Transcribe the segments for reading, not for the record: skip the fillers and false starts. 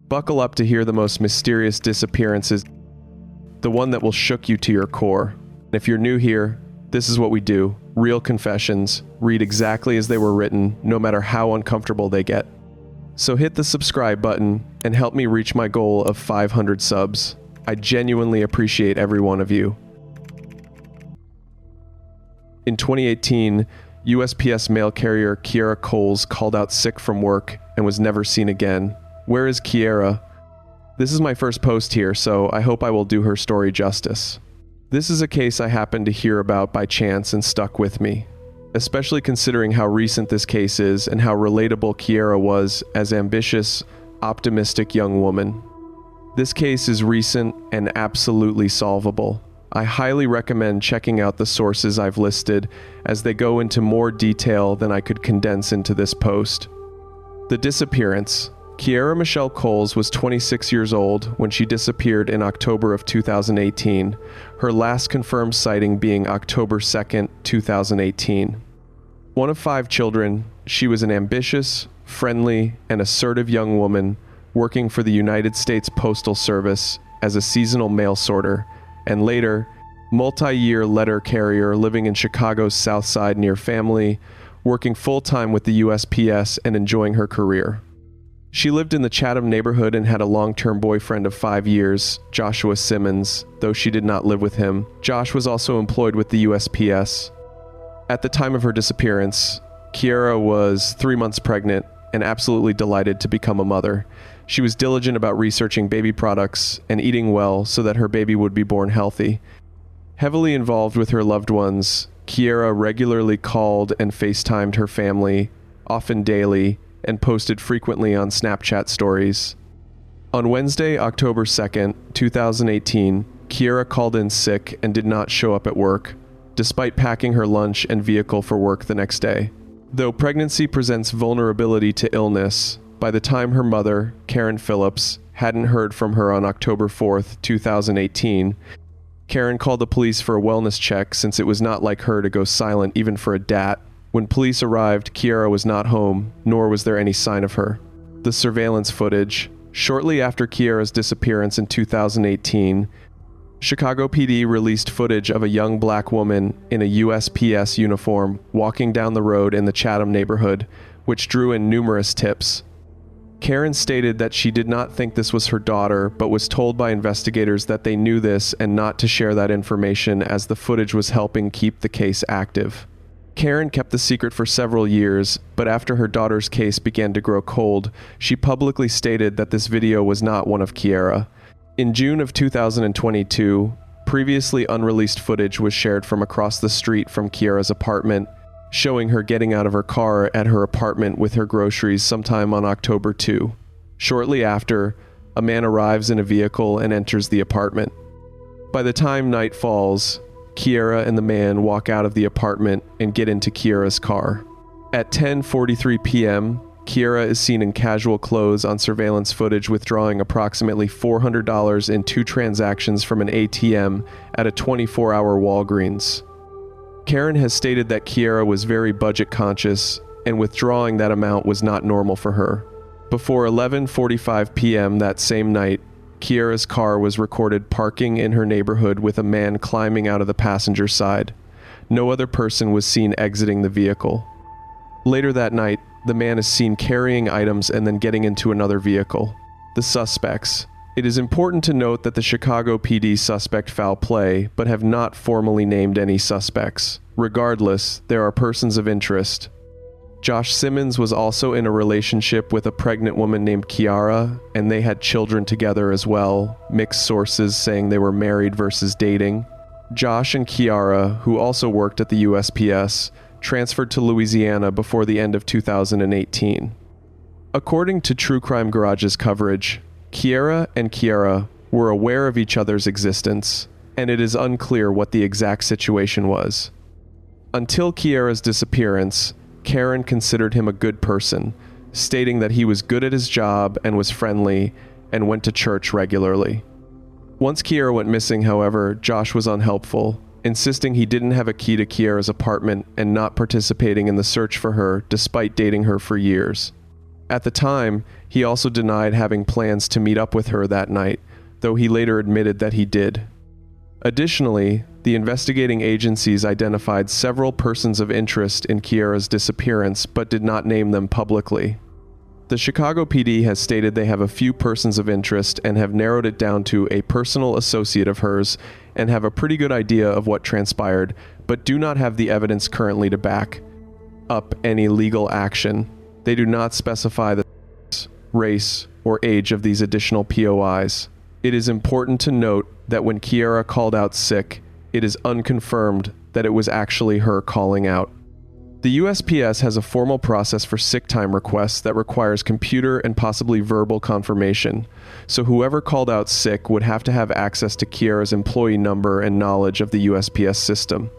Buckle up to hear the most mysterious disappearances, the one that will shook you to your core. And if you're new here, this is what we do. Real confessions, read exactly as they were written, no matter how uncomfortable they get. So hit the subscribe button and help me reach my goal of 500 subs. I genuinely appreciate every one of you. In 2018, USPS mail carrier Kiera Coles called out sick from work and was never seen again. Where is Kiera? This is my first post here, so I hope I will do her story justice. This is a case I happened to hear about by chance and stuck with me, especially considering how recent this case is and how relatable Kiera was as ambitious, optimistic young woman. This case is recent and absolutely solvable. I highly recommend checking out the sources I've listed as they go into more detail than I could condense into this post. The disappearance. Kiera Michelle Coles was 26 years old when she disappeared in October of 2018, her last confirmed sighting being October 2nd, 2018. One of 5 children, she was an ambitious, friendly, and assertive young woman working for the United States Postal Service as a seasonal mail sorter, and later, multi-year letter carrier living in Chicago's South Side near family, working full-time with the USPS and enjoying her career. She lived in the Chatham neighborhood and had a long-term boyfriend of 5 years, Joshua Simmons, though she did not live with him. Josh was also employed with the USPS. At the time of her disappearance, Kiera was 3 months pregnant and absolutely delighted to become a mother. She was diligent about researching baby products and eating well so that her baby would be born healthy. Heavily involved with her loved ones, Kiera regularly called and FaceTimed her family, often daily, and posted frequently on Snapchat stories. On Wednesday, October 2nd, 2018, Kiera called in sick and did not show up at work, despite packing her lunch and vehicle for work the next day. Though pregnancy presents vulnerability to illness, by the time her mother, Karen Phillips, hadn't heard from her on October 4th, 2018, Karen called the police for a wellness check since it was not like her to go silent even for a DAT. When police arrived, Kiera was not home, nor was there any sign of her. The surveillance footage. Shortly after Kiera's disappearance in 2018, Chicago PD released footage of a young black woman in a USPS uniform walking down the road in the Chatham neighborhood, which drew in numerous tips. Karen stated that she did not think this was her daughter, but was told by investigators that they knew this and not to share that information as the footage was helping keep the case active. Karen kept the secret for several years, but after her daughter's case began to grow cold, she publicly stated that this video was not one of Kiera. In June of 2022, previously unreleased footage was shared from across the street from Kiera's apartment, showing her getting out of her car at her apartment with her groceries sometime on October 2. Shortly after, a man arrives in a vehicle and enters the apartment. By the time night falls, Kiera and the man walk out of the apartment and get into Kiera's car. At 10:43 p.m., Kiera is seen in casual clothes on surveillance footage withdrawing approximately $400 in 2 transactions from an ATM at a 24-hour Walgreens. Karen has stated that Kiera was very budget conscious, and withdrawing that amount was not normal for her. Before 11:45 p.m. that same night, Kiera's car was recorded parking in her neighborhood with a man climbing out of the passenger side. No other person was seen exiting the vehicle. Later that night, the man is seen carrying items and then getting into another vehicle. The suspects. It is important to note that the Chicago PD suspect foul play, but have not formally named any suspects. Regardless, there are persons of interest. Josh Simmons was also in a relationship with a pregnant woman named Kiara, and they had children together as well, mixed sources saying they were married versus dating. Josh and Kiara, who also worked at the USPS, transferred to Louisiana before the end of 2018. According to True Crime Garage's coverage, Kiera and Kiara were aware of each other's existence, and it is unclear what the exact situation was. Until Kiera's disappearance, Karen considered him a good person, stating that he was good at his job and was friendly, and went to church regularly. Once Kiera went missing, however, Josh was unhelpful, insisting he didn't have a key to Kiera's apartment and not participating in the search for her despite dating her for years. At the time, he also denied having plans to meet up with her that night, though he later admitted that he did. Additionally, the investigating agencies identified several persons of interest in Kiera's disappearance but did not name them publicly. The Chicago PD has stated they have a few persons of interest and have narrowed it down to a personal associate of hers and have a pretty good idea of what transpired, but do not have the evidence currently to back up any legal action. They do not specify the race or age of these additional POIs. It is important to note that when Kiera called out sick, it is unconfirmed that it was actually her calling out. The USPS has a formal process for sick time requests that requires computer and possibly verbal confirmation, so whoever called out sick would have to have access to Kiera's employee number and knowledge of the USPS system.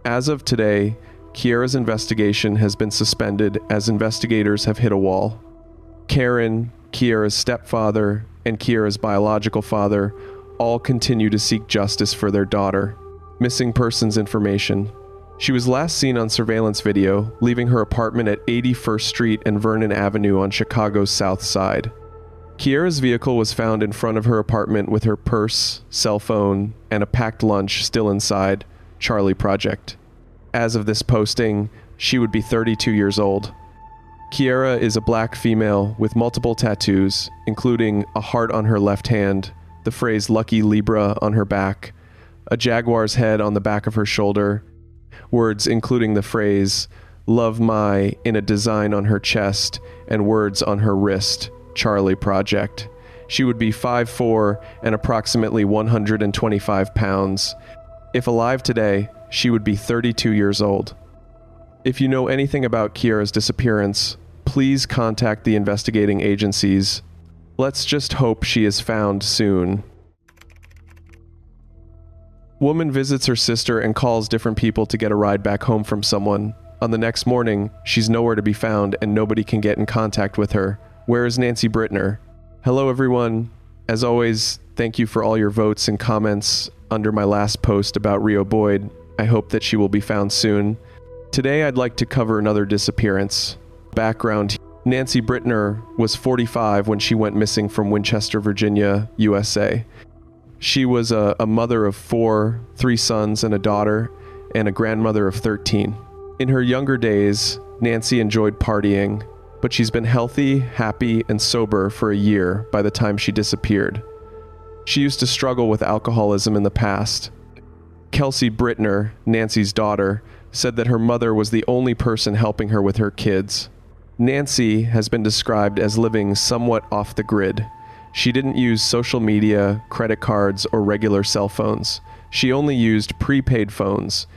As of today, Kiera's investigation has been suspended as investigators have hit a wall. Karen, Kiera's stepfather, and Kiera's biological father all continue to seek justice for their daughter. Missing persons information. She was last seen on surveillance video, leaving her apartment at 81st Street and Vernon Avenue on Chicago's South Side. Kiera's vehicle was found in front of her apartment with her purse, cell phone, and a packed lunch still inside. Charlie Project. As of this posting, she would be 32 years old. Kiera is a black female with multiple tattoos, including a heart on her left hand, the phrase Lucky Libra on her back, a jaguar's head on the back of her shoulder, words including the phrase Love My in a design on her chest, and words on her wrist, Charlie Project. She would be 5'4" and approximately 125 pounds. If alive today, she would be 32 years old. If you know anything about Kiera's disappearance, please contact the investigating agencies. Let's just hope she is found soon. Woman visits her sister and calls different people to get a ride back home from someone. On the next morning, she's nowhere to be found and nobody can get in contact with her. Where is Nancy Brittner? Hello everyone. As always, thank you for all your votes and comments under my last post about Rio Boyd. I hope that she will be found soon. Today I'd like to cover another disappearance. Background: Nancy Brittner was 45 when she went missing from Winchester, Virginia, USA. She was a mother of 4, 3 sons and a daughter, and a grandmother of 13. In her younger days, Nancy enjoyed partying, but she's been healthy, happy, and sober for a year by the time she disappeared. She used to struggle with alcoholism in the past. Kelsey Brittner, Nancy's daughter, said that her mother was the only person helping her with her kids. Nancy has been described as living somewhat off the grid. She didn't use social media, credit cards, or regular cell phones. She only used prepaid phones,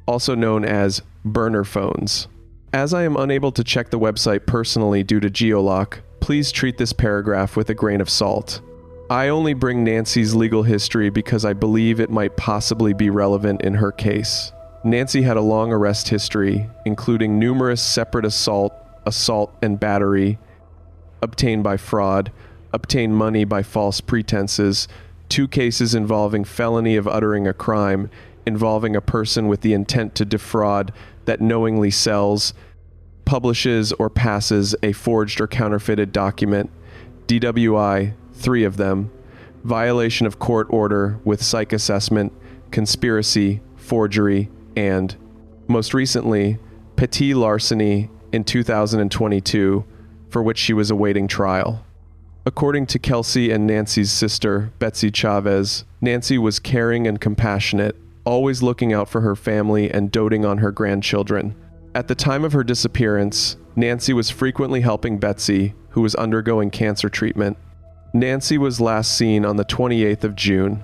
also known as burner phones. As I am unable to check the website personally due to geolock, please treat this paragraph with a grain of salt. I only bring Nancy's legal history because I believe it might possibly be relevant in her case. Nancy had a long arrest history, including numerous separate assault, and battery, obtained by fraud, obtained money by false pretenses, 2 cases involving felony of uttering a crime, involving a person with the intent to defraud that knowingly sells, publishes, or passes a forged or counterfeited document, DWI, 3 of them, violation of court order with psych assessment, conspiracy, forgery, and, most recently, petit larceny in 2022, for which she was awaiting trial. According to Kelsey and Nancy's sister, Betsy Chavez, Nancy was caring and compassionate, always looking out for her family and doting on her grandchildren. At the time of her disappearance, Nancy was frequently helping Betsy, who was undergoing cancer treatment. Nancy was last seen on the 28th of June.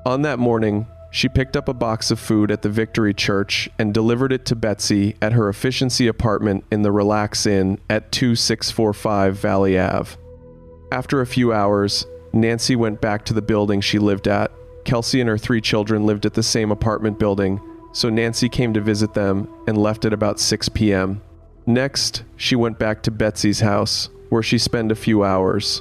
On that morning, she picked up a box of food at the Victory Church and delivered it to Betsy at her Efficiency apartment in the Relax Inn at 2645 Valley Ave. After a few hours, Nancy went back to the building she lived at. Kelsey and her 3 children lived at the same apartment building, so Nancy came to visit them and left at about 6 p.m. Next, she went back to Betsy's house, where she spent a few hours.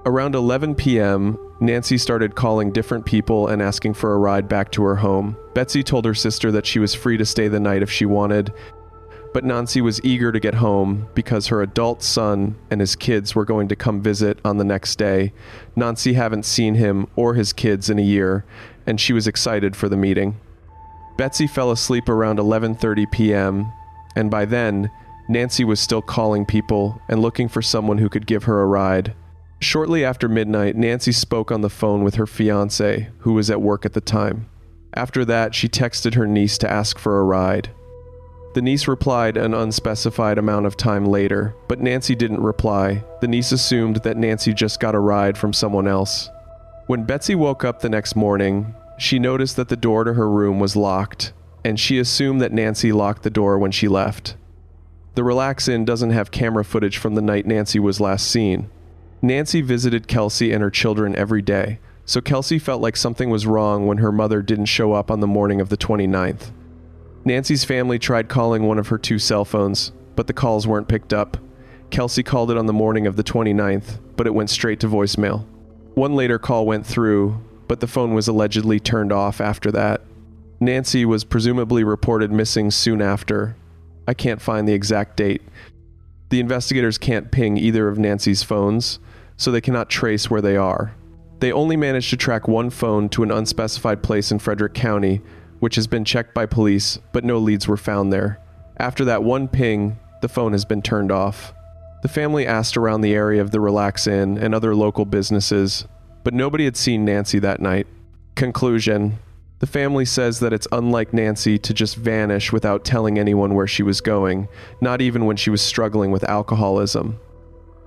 Around 11 p.m., Nancy started calling different people and asking for a ride back to her home. Betsy told her sister that she was free to stay the night if she wanted, but Nancy was eager to get home because her adult son and his kids were going to come visit on the next day. Nancy hadn't seen him or his kids in a year, and she was excited for the meeting. Betsy fell asleep around 11:30 p.m., and by then, Nancy was still calling people and looking for someone who could give her a ride. Shortly after midnight, Nancy spoke on the phone with her fiancé, who was at work at the time. After that, she texted her niece to ask for a ride. The niece replied an unspecified amount of time later, but Nancy didn't reply. The niece assumed that Nancy just got a ride from someone else. When Betsy woke up the next morning, she noticed that the door to her room was locked, and she assumed that Nancy locked the door when she left. The Relax Inn doesn't have camera footage from the night Nancy was last seen. Nancy visited Kelsey and her children every day, so Kelsey felt like something was wrong when her mother didn't show up on the morning of the 29th. Nancy's family tried calling one of her 2 cell phones, but the calls weren't picked up. Kelsey called it on the morning of the 29th, but it went straight to voicemail. One later call went through, but the phone was allegedly turned off after that. Nancy was presumably reported missing soon after. I can't find the exact date. The investigators can't ping either of Nancy's phones, so they cannot trace where they are. They only managed to track one phone to an unspecified place in Frederick County, which has been checked by police, but no leads were found there. After that one ping, the phone has been turned off. The family asked around the area of the Relax Inn and other local businesses, but nobody had seen Nancy that night. Conclusion: the family says that it's unlike Nancy to just vanish without telling anyone where she was going, not even when she was struggling with alcoholism.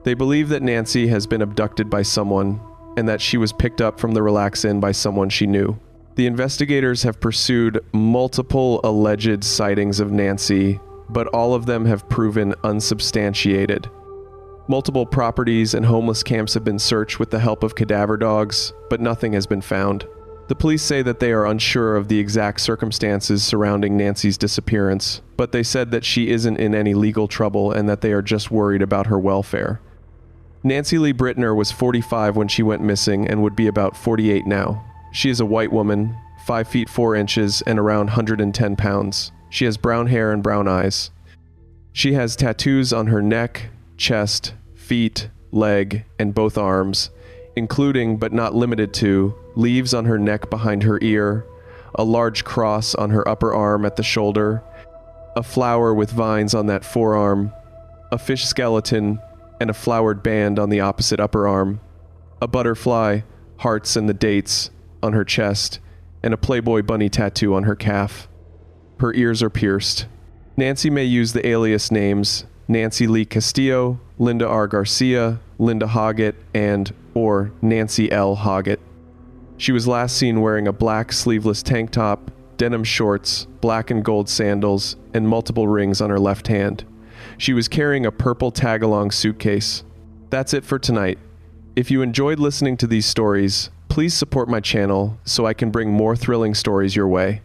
They believe that Nancy has been abducted by someone, and that she was picked up from the Relax Inn by someone she knew. The investigators have pursued multiple alleged sightings of Nancy, but all of them have proven unsubstantiated. Multiple properties and homeless camps have been searched with the help of cadaver dogs, but nothing has been found. The police say that they are unsure of the exact circumstances surrounding Nancy's disappearance, but they said that she isn't in any legal trouble and that they are just worried about her welfare. Nancy Lee Brittner was 45 when she went missing and would be about 48 now. She is a white woman, 5 feet 4 inches and around 110 pounds. She has brown hair and brown eyes. She has tattoos on her neck, chest, feet, leg, and both arms, including but not limited to leaves on her neck behind her ear, a large cross on her upper arm at the shoulder, a flower with vines on that forearm, a fish skeleton, and a flowered band on the opposite upper arm, a butterfly, hearts and the dates on her chest, and a Playboy bunny tattoo on her calf. Her ears are pierced. Nancy may use the alias names Nancy Lee Castillo, Linda R. Garcia, Linda Hoggett, and or Nancy L. Hoggett. She was last seen wearing a black sleeveless tank top, denim shorts, black and gold sandals, and multiple rings on her left hand. She was carrying a purple tag-along suitcase. That's it for tonight. If you enjoyed listening to these stories, please support my channel so I can bring more thrilling stories your way.